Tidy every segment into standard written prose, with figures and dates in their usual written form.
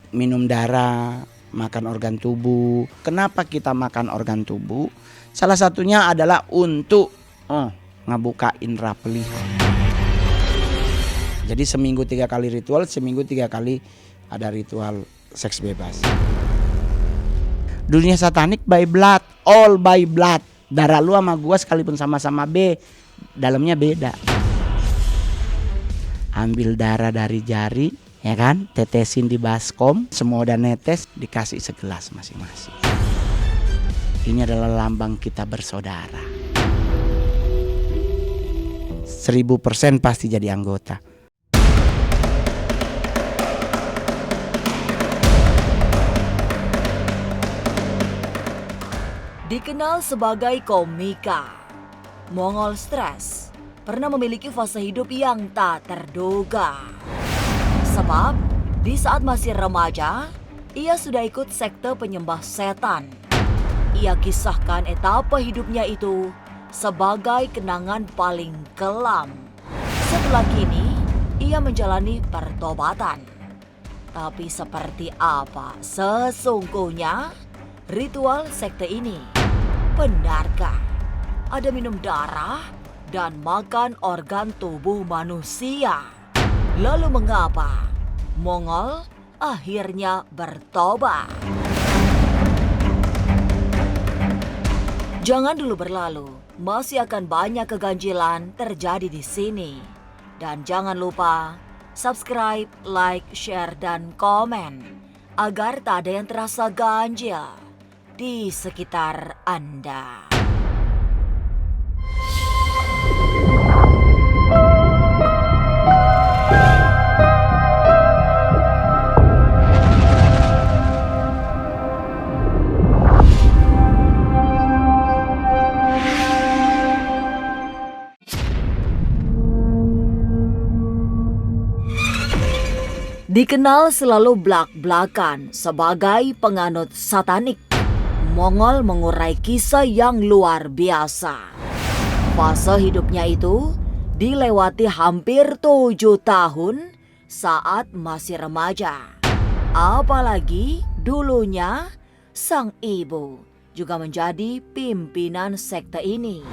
minum darah, makan organ tubuh. Kenapa kita makan organ tubuh? Salah satunya adalah untuk ngebuka indera pelihat. Jadi seminggu 3 kali ritual, seminggu 3 kali ada ritual seks bebas. Dunia satanik by blood, all by blood. Darah lu sama gua sekalipun sama-sama B, dalamnya beda. Ambil darah dari jari, ya kan, tetesin di baskom, semua udah netes, dikasih segelas masing-masing. Ini adalah lambang kita bersaudara. 1000% pasti jadi anggota. Dikenal sebagai komika, Mongol Stres pernah memiliki fase hidup yang tak terduga. Sebab di saat masih remaja, ia sudah ikut sekte penyembah setan. Ia kisahkan etapa hidupnya itu sebagai kenangan paling kelam. Setelah kini, ia menjalani pertobatan. Tapi seperti apa sesungguhnya ritual sekte ini? Benarkah ada minum darah dan makan organ tubuh manusia? Lalu mengapa Mongol akhirnya bertobat? Jangan dulu berlalu, masih akan banyak keganjilan terjadi di sini. Dan jangan lupa subscribe, like, share, dan komen agar tak ada yang terasa ganjil di sekitar Anda. Dikenal selalu blak-blakan sebagai penganut satanik, Mongol mengurai kisah yang luar biasa. Fase hidupnya itu dilewati hampir 7 tahun saat masih remaja. Apalagi dulunya sang ibu juga menjadi pimpinan sekte ini.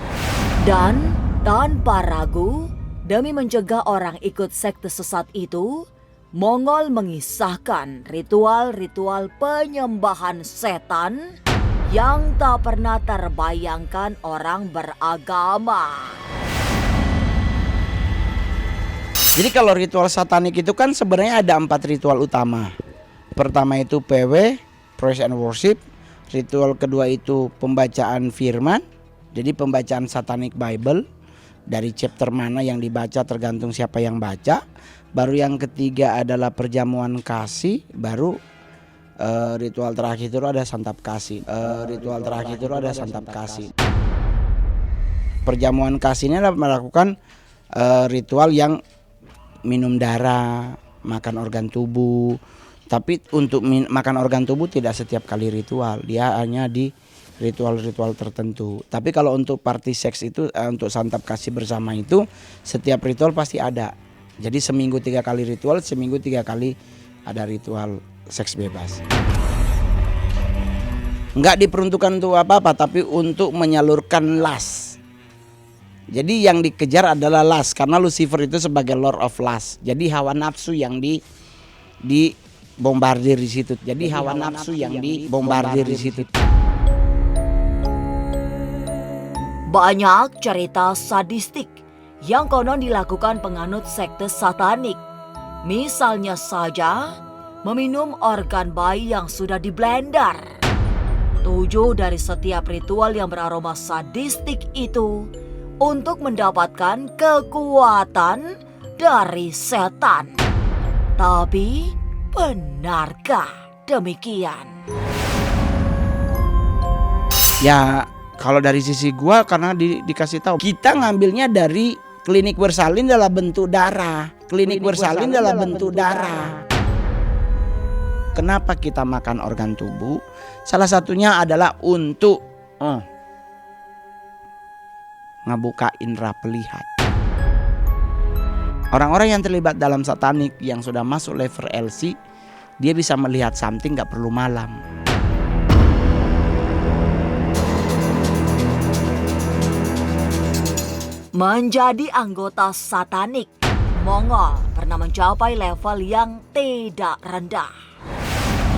Dan tanpa ragu, demi mencegah orang ikut sekte sesat itu, Mongol mengisahkan ritual-ritual penyembahan setan yang tak pernah terbayangkan orang beragama. Jadi kalau ritual satanik itu kan sebenarnya ada 4 ritual utama. Pertama itu PW, Praise and Worship. Ritual kedua itu pembacaan firman. Jadi pembacaan Satanic Bible. Dari chapter mana yang dibaca tergantung siapa yang baca. Baru yang ketiga adalah perjamuan kasih. Baru ritual terakhir itu ada santap kasih. Perjamuan kasih ini adalah melakukan ritual yang minum darah, makan organ tubuh. Tapi untuk makan organ tubuh tidak setiap kali ritual, dia hanya di ritual-ritual tertentu. Tapi kalau untuk party seks itu, untuk santap kasih bersama itu, setiap ritual pasti ada. Jadi seminggu 3 kali ritual, seminggu 3 kali ada ritual seks bebas. Enggak diperuntukkan untuk apa-apa, tapi untuk menyalurkan lust. Jadi yang dikejar adalah lust, karena Lucifer itu sebagai Lord of Lust. Jadi hawa nafsu yang di bombardir di situ. Banyak cerita sadistik yang konon dilakukan penganut sekte satanik. Misalnya saja meminum organ bayi yang sudah diblender. 7 dari setiap ritual yang beraroma sadistik itu untuk mendapatkan kekuatan dari setan. Tapi benarkah demikian? Ya kalau dari sisi gua, karena dikasih tahu, kita ngambilnya dari klinik bersalin dalam bentuk darah. Kenapa kita makan organ tubuh? Salah satunya adalah untuk ngebuka indera pelihat. Orang-orang yang terlibat dalam satanik yang sudah masuk level LC Dia bisa melihat something gak perlu malam. Menjadi anggota satanik, Mongol pernah mencapai level yang tidak rendah.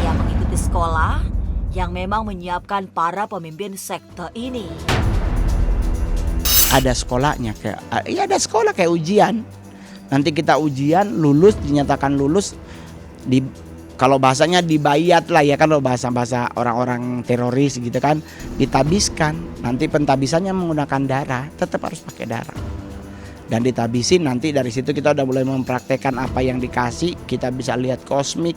Ia mengikuti sekolah yang memang menyiapkan para pemimpin sekte ini. Ada sekolahnya ada sekolah kayak ujian. Nanti kita ujian, lulus, dinyatakan lulus, kalau bahasanya dibayat lah ya kan, kalau bahasa orang-orang teroris gitu kan, ditabiskan. Nanti pentabisannya menggunakan darah, tetap harus pakai darah. Dan ditabisin, nanti dari situ kita udah mulai mempraktekkan apa yang dikasih. Kita bisa lihat kosmik,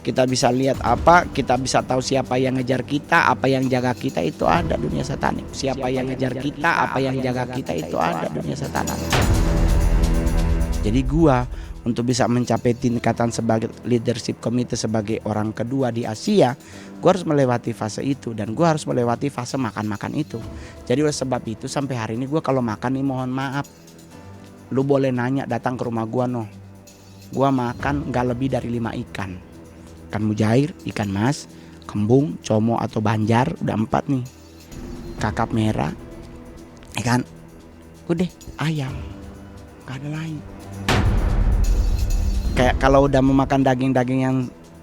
kita bisa lihat apa, kita bisa tahu siapa yang ngejar kita, apa yang jaga kita, itu ada dunia satanik. Siapa yang ngejar kita, apa yang jaga kita, itu ada dunia satanik. Jadi gua untuk bisa mencapai tingkatan sebagai leadership committee sebagai orang kedua di Asia, gua harus melewati fase itu, dan gua harus melewati fase makan-makan itu. Jadi oleh sebab itu sampai hari ini gua kalau makan nih mohon maaf, lu boleh nanya datang ke rumah gua gua makan gak lebih dari 5 ikan. Ikan mujair, ikan mas, kembung, como atau banjar, udah 4 nih. Kakap merah, ikan, udah ayam, gak ada lain. Kayak kalau udah memakan daging-daging yang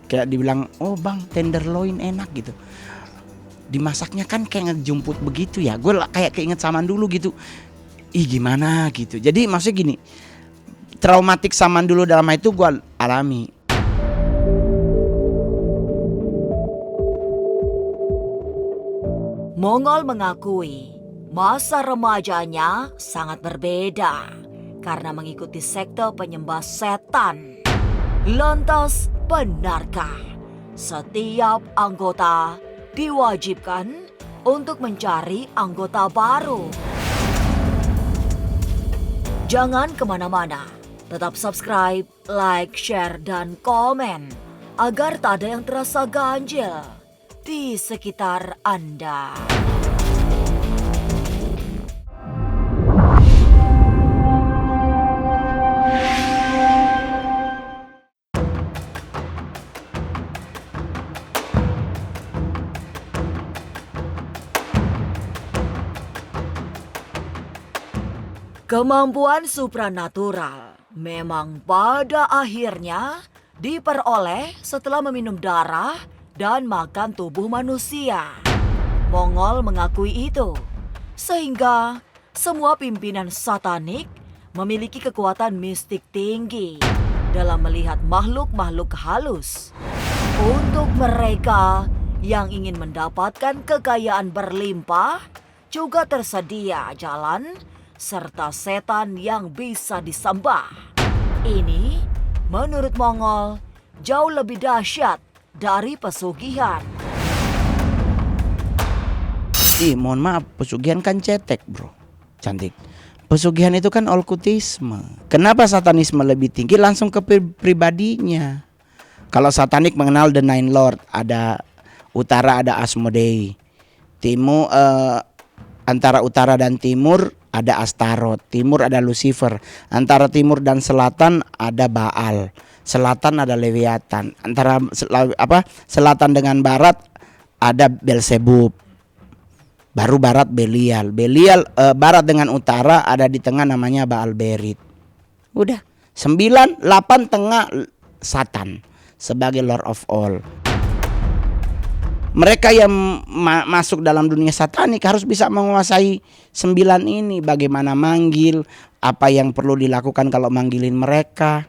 kayak dibilang, oh bang tenderloin enak gitu, dimasaknya kan kayak ngejumput begitu ya. Gue kayak keinget zaman dulu gitu, ih gimana gitu. Jadi maksudnya gini, traumatik zaman dulu dalam itu gue alami. Mongol mengakui masa remajanya sangat berbeda karena mengikuti sekte penyembah setan. Lantas, benarkah setiap anggota diwajibkan untuk mencari anggota baru? Jangan kemana-mana, tetap subscribe, like, share, dan komen agar tak ada yang terasa ganjil di sekitar Anda. Kemampuan supranatural memang pada akhirnya diperoleh setelah meminum darah dan makan tubuh manusia. Mongol mengakui itu, sehingga semua pimpinan satanik memiliki kekuatan mistik tinggi dalam melihat makhluk-makhluk halus. Untuk mereka yang ingin mendapatkan kekayaan berlimpah, juga tersedia jalan serta setan yang bisa disembah. Ini menurut Mongol jauh lebih dahsyat dari pesugihan. Mohon maaf, pesugihan kan cetek bro, cantik. Pesugihan itu kan okkultisme. Kenapa satanisme lebih tinggi? Langsung ke pribadinya. Kalau satanik mengenal the Nine Lord, ada utara ada Asmodei, timur antara utara dan timur ada Astaroth, timur ada Lucifer, antara timur dan selatan ada Baal, selatan ada Leviathan, antara selatan dengan barat ada Belzebub, baru barat Belial, barat dengan utara ada di tengah namanya Baal Berit. Udah 9, 8 tengah Satan sebagai Lord of all. Mereka yang masuk dalam dunia satanik harus bisa menguasai 9 ini. Bagaimana manggil, apa yang perlu dilakukan kalau manggilin mereka.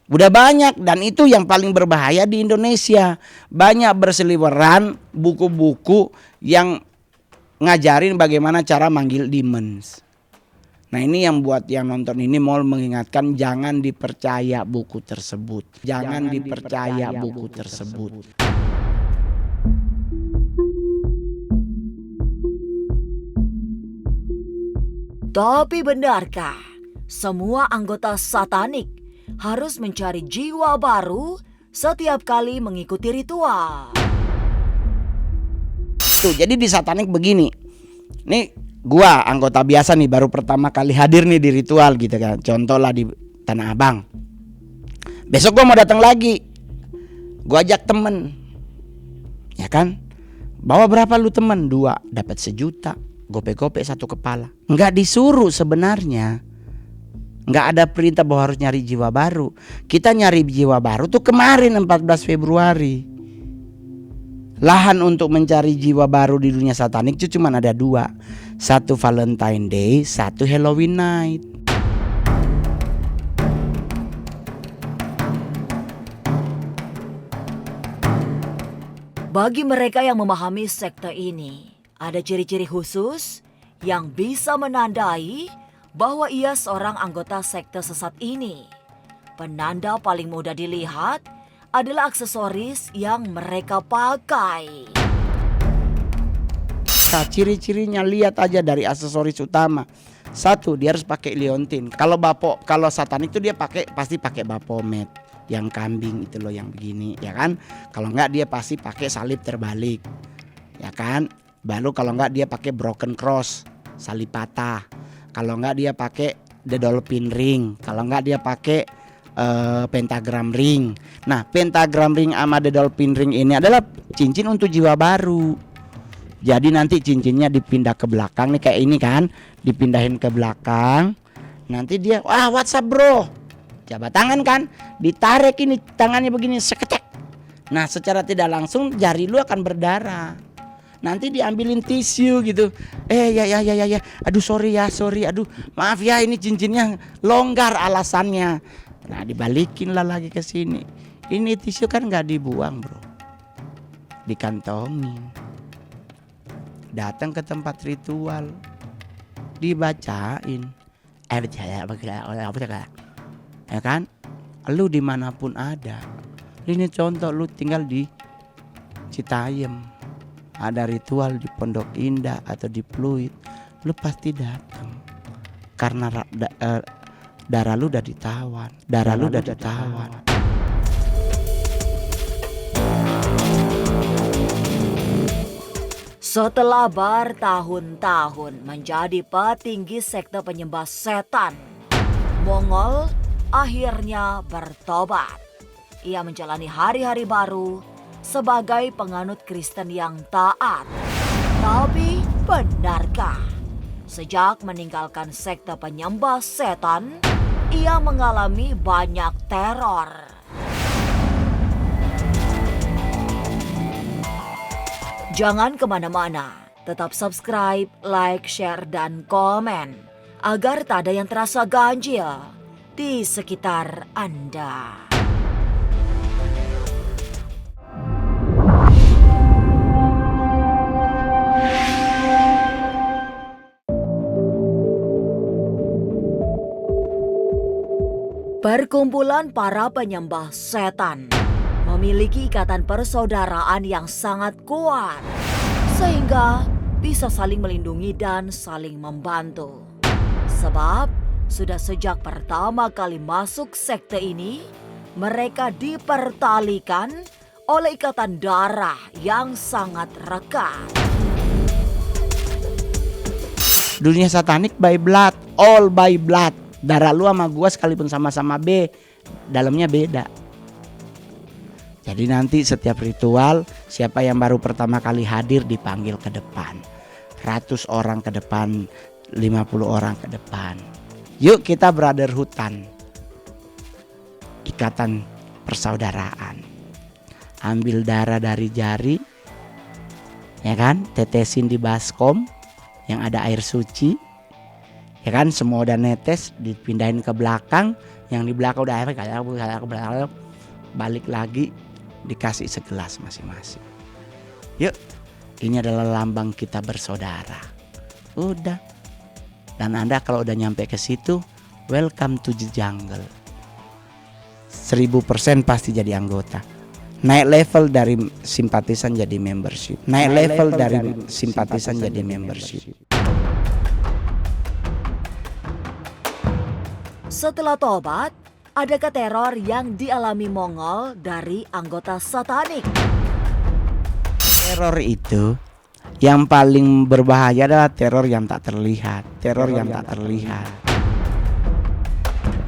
Udah banyak, dan itu yang paling berbahaya di Indonesia. Banyak berseliweran buku-buku yang ngajarin bagaimana cara manggil demons. Nah ini yang buat yang nonton ini mau mengingatkan, jangan dipercaya buku tersebut. Jangan dipercaya buku tersebut. Tapi benarkah semua anggota satanik harus mencari jiwa baru setiap kali mengikuti ritual? Tuh, jadi di satanik begini. Nih gua anggota biasa nih, baru pertama kali hadir nih di ritual gitu kan. Contoh lah di Tanah Abang. Besok gua mau datang lagi. Gue ajak temen, ya kan? Bawa berapa lu temen? 2, dapat 1 juta. Gope-gope 1 kepala. Nggak disuruh sebenarnya. Nggak ada perintah bahwa harus nyari jiwa baru. Kita nyari jiwa baru tuh kemarin 14 Februari. Lahan untuk mencari jiwa baru di dunia satanik itu cuma ada 2. 1 Valentine Day, 1 Halloween Night. Bagi mereka yang memahami sekte ini, ada ciri-ciri khusus yang bisa menandai bahwa ia seorang anggota sekte sesat ini. Penanda paling mudah dilihat adalah aksesoris yang mereka pakai. Nah, ciri-cirinya lihat aja dari aksesoris utama. 1, dia harus pakai liontin. Kalau satanik itu dia pasti pakai Baphomet. Yang kambing itu loh, yang begini, ya kan? Kalau enggak dia pasti pakai salib terbalik, ya kan? Baru kalau enggak dia pakai broken cross, salib patah. Kalau enggak dia pakai the dolphin ring. Kalau enggak dia pakai pentagram ring. Nah, pentagram ring sama the dolphin ring ini adalah cincin untuk jiwa baru. Jadi nanti cincinnya dipindah ke belakang nih, kayak ini kan, dipindahin ke belakang. Nanti dia, wah what's up bro? Jabat tangan kan, ditarik ini tangannya begini, seketek. Nah, secara tidak langsung jari lu akan berdarah. Nanti diambilin tisu gitu. Ya. Aduh sorry, aduh maaf ya, ini cincinnya longgar alasannya. Nah, dibalikin lah lagi ke sini. Ini tisu kan nggak dibuang bro, dikantongin. Datang ke tempat ritual, dibacain. Ya kan, lu dimanapun ada. Ini contoh, lu tinggal di Citayam, ada ritual di Pondok Indah atau di Pluit, lu pasti datang karena darah lu udah ditawan. Setelah bertahun-tahun menjadi petinggi sekte penyembah setan, Mongol akhirnya bertobat. Ia menjalani hari-hari baru sebagai penganut Kristen yang taat. Tapi benarkah sejak meninggalkan sekte penyembah setan, ia mengalami banyak teror? Jangan kemana-mana, tetap subscribe, like, share, dan komen agar tak ada yang terasa ganjil di sekitar Anda. Perkumpulan para penyembah setan memiliki ikatan persaudaraan yang sangat kuat, sehingga bisa saling melindungi dan saling membantu. Sebab sudah sejak pertama kali masuk sekte ini, mereka dipertalikan oleh ikatan darah yang sangat rekat. Dunia satanik by blood, all by blood. Darah lu sama gua sekalipun sama-sama B, dalamnya beda. Jadi nanti setiap ritual, siapa yang baru pertama kali hadir dipanggil ke depan. 100 orang ke depan, 50 orang ke depan. Yuk kita brotherhoodan, ikatan persaudaraan. Ambil darah dari jari, ya kan, tetesin di baskom yang ada air suci, ya kan, semua udah netes, dipindahin ke belakang, yang di belakang udah air, balik lagi, dikasih segelas masing-masing. Yuk, ini adalah lambang kita bersaudara. Udah. Dan Anda kalau udah nyampe ke situ, welcome to the jungle. 1000% pasti jadi anggota. Naik level dari simpatisan jadi membership. Setelah tobat, adakah teror yang dialami Mongol dari anggota satanik? Teror itu yang paling berbahaya adalah teror yang tak terlihat.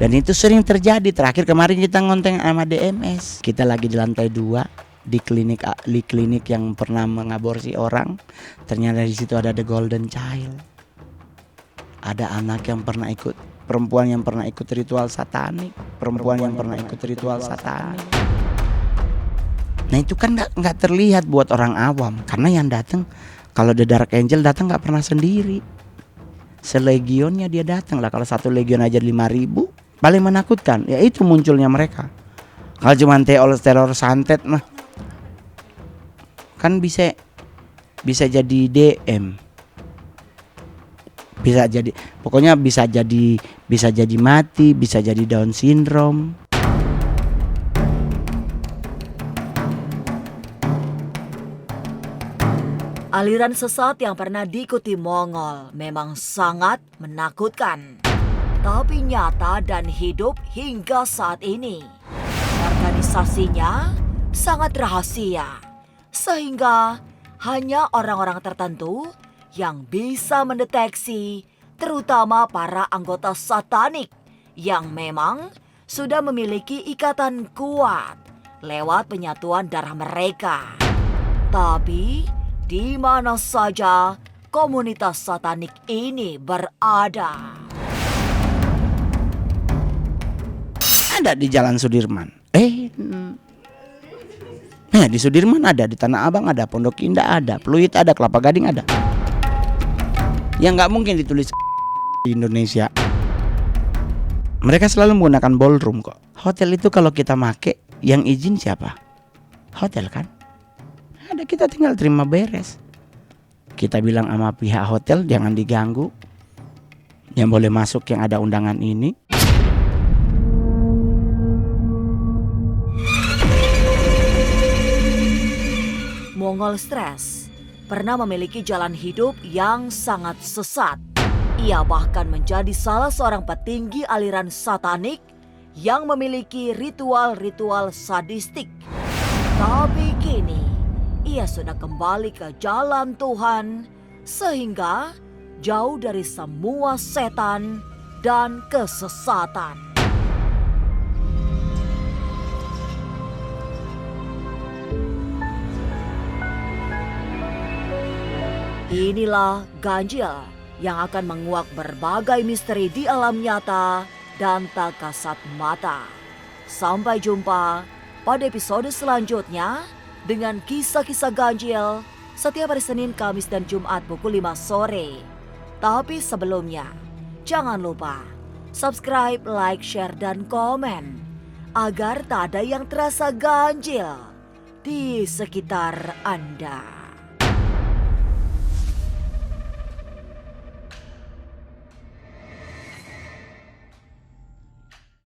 Dan itu sering terjadi. Terakhir kemarin kita ngonteng sama DMS. Kita lagi di lantai 2 di klinik yang pernah mengaborsi orang. Ternyata di situ ada the golden child. Ada anak yang pernah ikut, perempuan yang pernah ikut ritual satanik, Nah itu kan nggak terlihat buat orang awam, karena yang datang kalau The Dark Angel datang nggak pernah sendiri. Selegionnya dia datang lah. Kalau satu legion aja 5.000. Paling menakutkan ya itu munculnya mereka. Kalau cuma teror santet mah kan bisa jadi DM, bisa jadi pokoknya bisa jadi mati, bisa jadi Down syndrome. Aliran sesat yang pernah diikuti Mongol memang sangat menakutkan. Tapi nyata dan hidup hingga saat ini. Organisasinya sangat rahasia, sehingga hanya orang-orang tertentu yang bisa mendeteksi, terutama para anggota satanik yang memang sudah memiliki ikatan kuat lewat penyatuan darah mereka. Tapi di mana saja komunitas satanik ini berada? Ada di Jalan Sudirman. Di Sudirman ada, di Tanah Abang ada, Pondok Indah ada, Pluit ada, Kelapa Gading ada. Yang nggak mungkin ditulis di Indonesia. Mereka selalu menggunakan ballroom kok. Hotel itu kalau kita make, yang izin siapa? Hotel kan? Ada, kita tinggal terima beres. Kita bilang sama pihak hotel jangan diganggu. Yang boleh masuk yang ada undangan ini. Mongol Stress pernah memiliki jalan hidup yang sangat sesat. Ia bahkan menjadi salah seorang petinggi aliran satanik yang memiliki ritual-ritual sadistik. Tapi kini ia sudah kembali ke jalan Tuhan sehingga jauh dari semua setan dan kesesatan. Inilah ganjil yang akan menguak berbagai misteri di alam nyata dan tak kasat mata. Sampai jumpa pada episode selanjutnya dengan kisah-kisah ganjil setiap hari Senin, Kamis, dan Jumat pukul 5 sore. Tapi sebelumnya, jangan lupa subscribe, like, share, dan komen agar tak ada yang terasa ganjil di sekitar Anda.